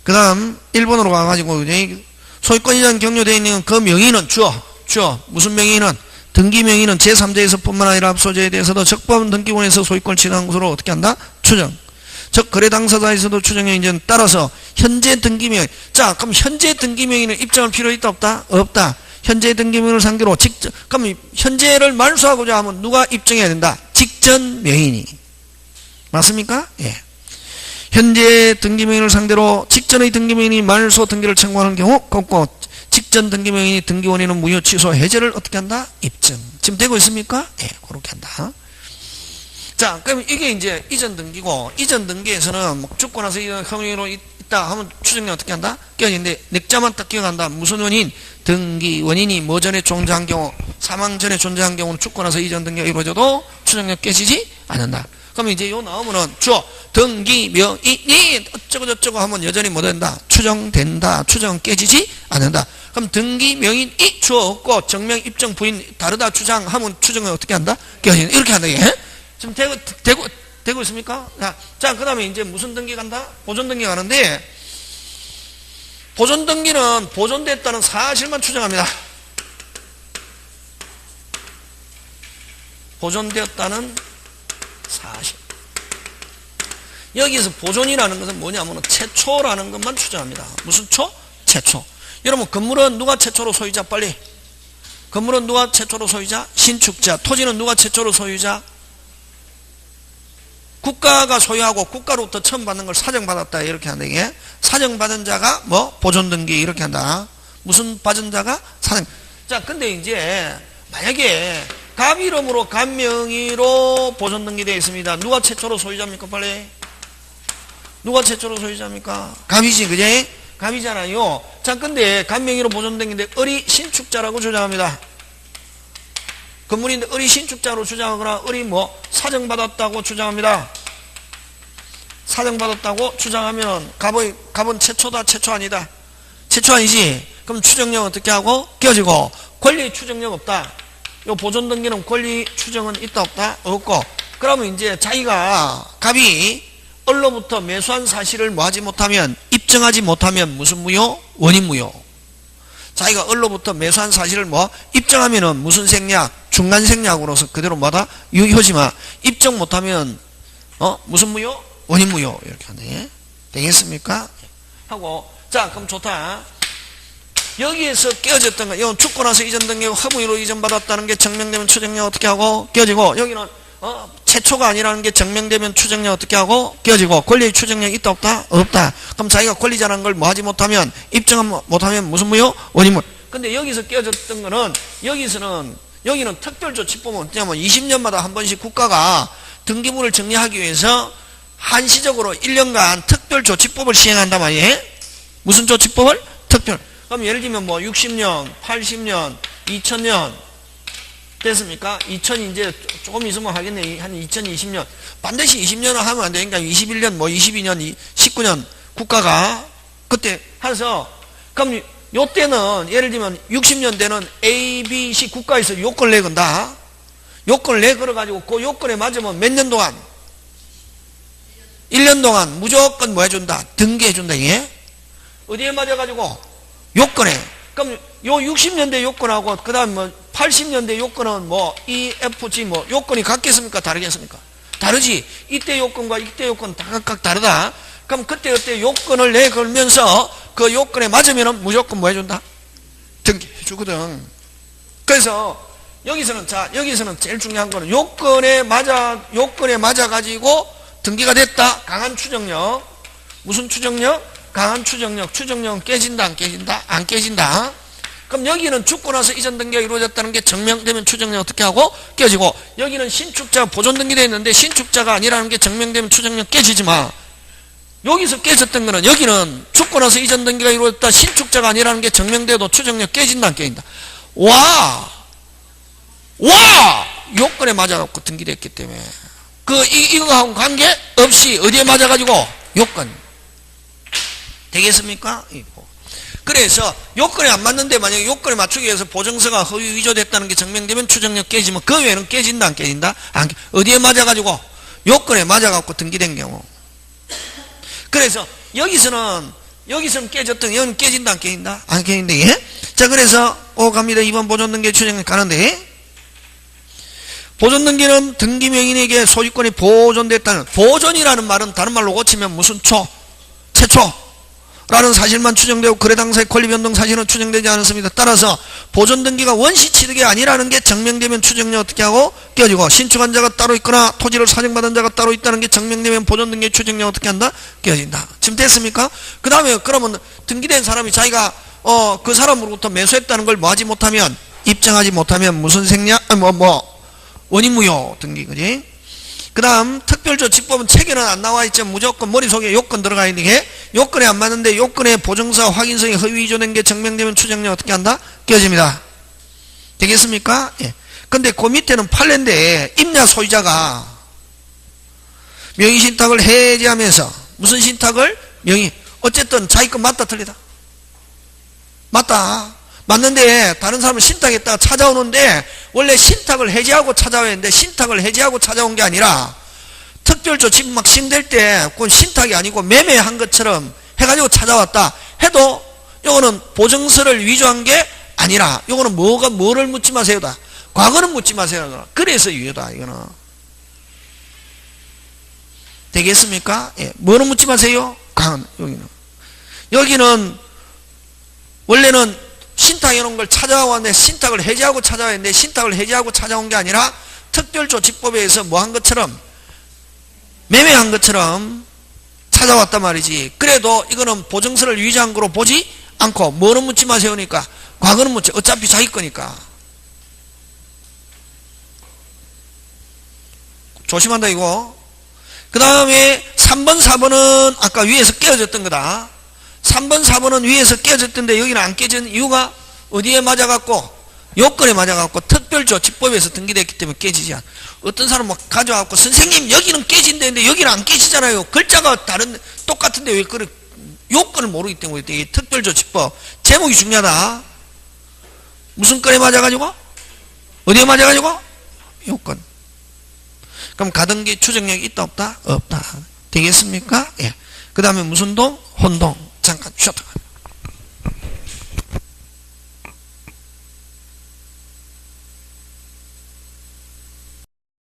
그 다음 1번으로 가가지고 소유권 이전 격려되어 있는 그 명의는 주어 무슨 명의는? 등기 명의는 제3자에서 뿐만 아니라 압소자에 대해서도 적법한 등기원에서 소유권을 취득한 것으로 어떻게 한다? 추정. 즉 거래 당사자에서도 추정의 인정은 따라서 현재 등기명의. 자, 그럼 현재 등기명의는 입증할 필요 있다 없다? 없다. 현재 등기명의를 상대로 직전. 그럼 현재를 말소하고자 하면 누가 입증해야 된다? 직전 명의인이. 맞습니까? 예. 현재 등기명의를 상대로 직전의 등기명의인이 말소 등기를 청구하는 경우 꼭 직전 등기명의인이 등기원인은 무효 취소 해제를 어떻게 한다? 입증. 지금 되고 있습니까? 예, 그렇게 한다. 자, 그럼 이게 이제 이전 등기고, 이전 등기에서는 죽고 나서 허무이로 있다 하면 추정이 어떻게 한다? 깨어지는데 넥자만 딱 기억한다. 무슨 원인? 등기 원인이 뭐 전에 존재한 경우, 사망 전에 존재한 경우는 죽고 나서 이전 등기가 이루어져도 추정력 깨지지 않는다. 그러면 이제 요 나오면은 등기 명의니 어쩌고 저쩌고 하면 여전히 뭐 된다? 추정된다. 추정 깨지지 않는다. 그럼 등기 명의이 주어 없고 정명 입증 부인 다르다 주장하면 추정을 어떻게 한다? 깨지는 이렇게 한다. 예? 지금 되고 있습니까? 자, 그 다음에 이제 무슨 등기 간다? 보존 등기 가는데, 보존 등기는 보존됐다는 사실만 추정합니다. 보존되었다는 사실. 여기서 보존이라는 것은 뭐냐면 최초라는 것만 추정합니다. 무슨 초? 최초. 여러분, 건물은 누가 최초로 소유자? 빨리. 건물은 누가 최초로 소유자? 신축자. 토지는 누가 최초로 소유자? 국가가 소유하고 국가로부터 처음 받는 걸 사정받았다 이렇게 한다. 이게 사정받은 자가 보존등기 이렇게 한다. 무슨 받은 자가 사정. 자, 근데 이제 만약에 갑 이름으로 갑 명의로 보존등기 되어 있습니다. 누가 최초로 소유자입니까? 빨리. 누가 최초로 소유자입니까? 갑이지, 그제? 갑이잖아요. 자, 근데 갑 명의로 보존등기인데 을이 신축자라고 주장합니다. 건물인데 을이 신축자로 주장하거나 을이 사정받았다고 주장합니다. 사정받았다고 주장하면 갑은 최초다, 최초 아니다? 최초 아니지? 그럼 추정력 어떻게 하고? 깨어지고. 권리 추정력 없다. 요 보존 등기는 권리 추정은 있다, 없다? 없고. 그러면 이제 자기가 갑이 을로부터 매수한 사실을 뭐하지 못하면, 입증하지 못하면 무슨 무효? 원인 무효. 자기가 을로부터 매수한 사실을 뭐 입증하면은 무슨 생략? 중간 생략으로서 그대로 뭐다? 유효지만 입증 못하면 무슨 무효? 원인 무효. 이렇게 하네. 되겠습니까? 하고, 자, 그럼 좋다. 여기에서 깨어졌던 거, 이건 죽고 나서 이전된 게 허무의로 이전받았다는 게 증명되면 추정력 어떻게 하고? 깨어지고, 여기는 최초가 아니라는 게 증명되면 추정력 어떻게 하고? 깨어지고, 권리의 추정력 있다, 없다? 없다. 그럼 자기가 권리자라는 걸 뭐 하지 못하면, 입증 못하면 무슨 무효? 원인 무효. 근데 여기서 깨어졌던 거는, 여기는 특별조치법은 뭐냐면 20년마다 한 번씩 국가가 등기부를 정리하기 위해서 한시적으로 1년간 특별조치법을 시행한단 말이에요. 무슨 조치법을? 특별. 그럼 예를 들면 뭐 60년, 80년, 2000년 됐습니까? 2000 이제 조금 있으면 하겠네. 한 2020년. 반드시 20년을 하면 안 되니까 21년, 뭐 22년, 19년 국가가 그때 해서, 그럼 요때는 예를 들면 60년 대는 A, B, C 국가에서 요건을 내건다. 요건을 내걸어가지고 그 요건에 맞으면 몇 년 동안? 1년 동안 무조건 뭐 해준다? 등기해준다. 예? 어디에 맞아가지고? 요건에. 그럼 요 60년대 요건하고 그 다음 뭐 80년대 요건은 뭐 E, F, G 뭐 요건이 같겠습니까? 다르겠습니까? 다르지. 이때 요건과 이때 요건 다 각각 다르다. 그럼 그때 요건을 내걸면서 그 요건에 맞으면 무조건 뭐 해준다? 등기해주거든. 그래서 여기서는 제일 중요한 거는 요건에 맞아가지고 등기가 됐다. 강한 추정력. 무슨 추정력? 강한 추정력. 추정력은 깨진다, 안 깨진다? 안 깨진다. 그럼 여기는 죽고 나서 이전 등기가 이루어졌다는 게 증명되면 추정력 어떻게 하고? 깨지고. 여기는 신축자 보존 등기되어 있는데 신축자가 아니라는 게 증명되면 추정력 깨지지만, 여기서 깨졌던 거는, 여기는 죽고 나서 이전 등기가 이루어졌다, 신축자가 아니라는 게 증명돼도 추정력 깨진다, 안 깨진다? 요건에 맞아갖고 등기됐기 때문에. 이거하고 관계 없이 어디에 맞아가지고? 요건. 되겠습니까? 그래서 요건에 안 맞는데 만약에 요건에 맞추기 위해서 보증서가 허위 위조됐다는 게 증명되면 추정력 깨지면 그 외에는 깨진다, 안 깨진다? 어디에 맞아가지고? 요건에 맞아갖고 등기된 경우. 그래서 여기서는 깨졌던, 여기는 깨진다, 안 깨진다? 안 깨진다, 예? 자, 그래서, 갑니다. 2번 보존등기 추정력 가는데, 보존등기는 등기명인에게 소유권이 보존됐다는, 보존이라는 말은 다른 말로 고치면 무슨 최초라는 사실만 추정되고 거래 당사의 권리 변동 사실은 추정되지 않았습니다. 따라서 보존등기가 원시 취득이 아니라는 게 증명되면 추정력 어떻게 하고? 깨지고, 신축한 자가 따로 있거나 토지를 사정받은 자가 따로 있다는 게 증명되면 보존등기의 추정력 어떻게 한다? 깨진다. 지금 됐습니까? 그 다음에 그러면 등기된 사람이 자기가 그 사람으로부터 매수했다는 걸 뭐 하지 못하면, 입증하지 못하면 무슨 생략? 원인 무효 등기, 그지? 그 다음 특별조치법은 책에는 안 나와 있죠. 무조건 머릿속에 요건 들어가 있는 게, 요건에 안 맞는데 요건에 보증서 확인서에 허위 위조된 게 증명되면 추정력 어떻게 한다? 깨집니다. 되겠습니까? 예. 근데 그 밑에는 판례인데 임야 소유자가 명의신탁을 해제하면서, 무슨 신탁을? 어쨌든 자기 건 맞다, 틀리다? 맞다. 맞는데 다른 사람은 신탁했다가 찾아오는데, 원래 신탁을 해제하고 찾아와야 했는데 신탁을 해제하고 찾아온 게 아니라 특별조치 막 시행될 때 그건 신탁이 아니고 매매한 것처럼 해가지고 찾아왔다 해도 이거는 보증서를 위조한 게 아니라, 이거는 뭐를 묻지 마세요다. 과거는 묻지 마세요. 그래서 유효다. 이거는 되겠습니까? 예. 뭐는 묻지 마세요? 여기는 원래는 신탁해놓은 걸 찾아왔는데 신탁을 해제하고 찾아왔는데 신탁을 해제하고 찾아온 게 아니라 특별조치법에 의해서 뭐 한 것처럼, 매매한 것처럼 찾아왔단 말이지. 그래도 이거는 보증서를 위조한 거로 보지 않고 뭐는 묻지 마세요니까 과거는 묻지, 어차피 자기 거니까. 조심한다 이거. 그 다음에 3번 4번은 아까 위에서 깨어졌던 거다. 3번 4번은 위에서 깨어졌던데 여기는 안 깨진 이유가 어디에 맞아갖고? 요건에 맞아갖고 특별조치법에서 등기됐기 때문에 깨지지 않아. 어떤 사람 막 가져와갖고 선생님 여기는 깨진다는데 여기는 안 깨지잖아요. 글자가 똑같은데 왜 그래? 요건을 모르기 때문에 이 특별조치법 제목이 중요하다. 무슨 건에 맞아가지고? 어디에 맞아가지고? 요건. 그럼 가등기 추정력이 있다 없다? 없다. 되겠습니까? 예. 그 다음에 무슨 동? 혼동. 잠깐 쉬었다.